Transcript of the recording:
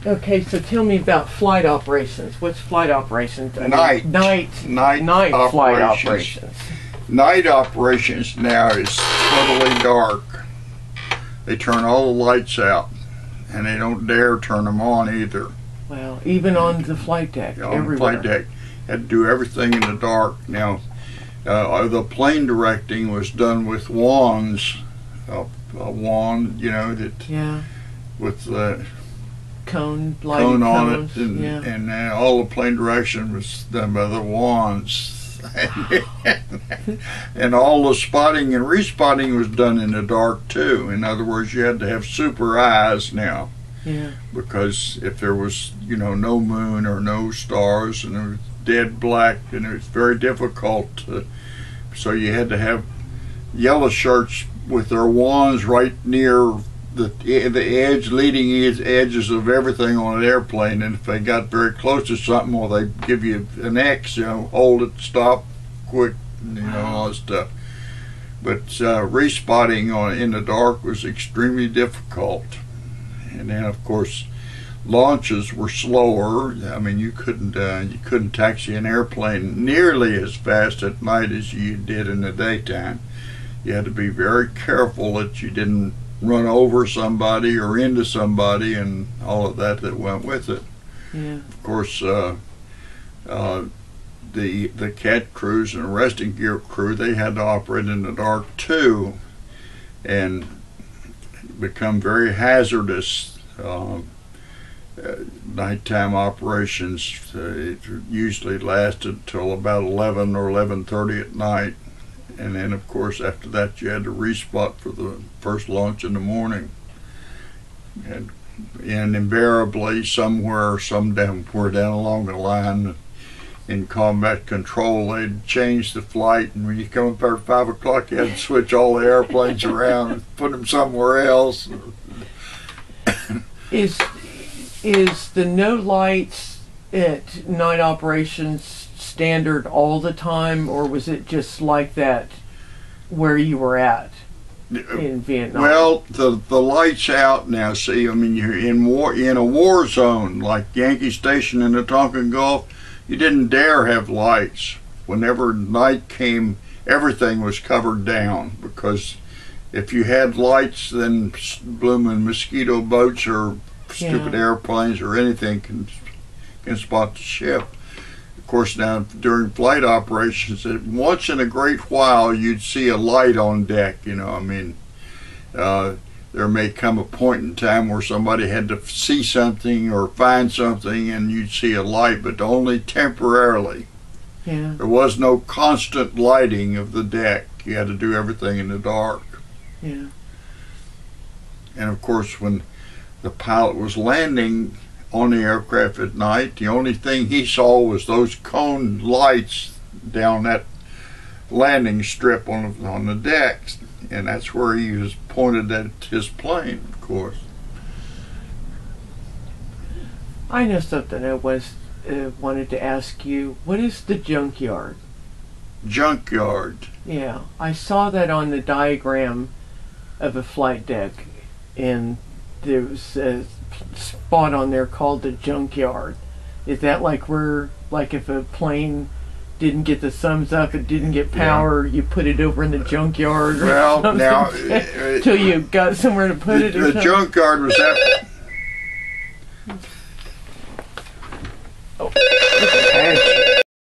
Okay, so tell me about flight operations. What's flight operations? Night Flight operations. Night operations now is totally dark. They turn all the lights out, and they don't dare turn them on either. Well, even on the flight deck, On everywhere. the flight deck, had to do everything in the dark. Now, the plane directing was done with wands. A wand, you know, that with the cone on it, cones, and all the plane direction was done by the wands. And all the spotting and respotting was done in the dark too. In other words, you had to have super eyes now. Yeah. Because if there was, you know, no moon or no stars and it was dead black, and it was very difficult so you had to have yellow shirts with their wands right near the edge, leading edges of everything on an airplane, and if they got very close to something, well, they give you an X, you know, hold it, stop, quick, you know, all that stuff. But respotting in the dark was extremely difficult. And then, of course, launches were slower. I mean, you couldn't taxi an airplane nearly as fast at night as you did in the daytime. You had to be very careful that you didn't run over somebody or into somebody, and all of that went with it. Yeah. Of course, the cat crews and resting gear crew, they had to operate in the dark too, and become very hazardous. Nighttime operations it usually lasted till about 11 or 11:30 at night, and then of course after that you had to respot for the first launch in the morning. And invariably somewhere down along the line in combat control, they'd change the flight, and when you come up there at 5 o'clock, you had to switch all the airplanes around and put them somewhere else. Is the no lights at night operations standard all the time, or was it just like that where you were at in Vietnam? Well, the lights out now. See, I mean, you're in a war zone like Yankee Station in the Tonkin Gulf. You didn't dare have lights. Whenever night came, everything was covered down, because if you had lights, then blooming mosquito boats or stupid airplanes or anything can spot the ship. Of course, now during flight operations, once in a great while you'd see a light on deck. You know, I mean, there may come a point in time where somebody had to see something or find something, and you'd see a light, but only temporarily. Yeah. There was no constant lighting of the deck. You had to do everything in the dark. Yeah. And of course, when the pilot was landing on the aircraft at night, the only thing he saw was those cone lights down that landing strip on the decks, and that's where he was pointed at his plane, of course. I know something I wanted to ask you. What is the junkyard? Junkyard. Yeah, I saw that on the diagram of a flight deck, and there was a spot on there called the junkyard. Is that like if a plane didn't get the thumbs up, it didn't get power, you put it over in the junkyard? Well, now till you got somewhere to put it. The junkyard was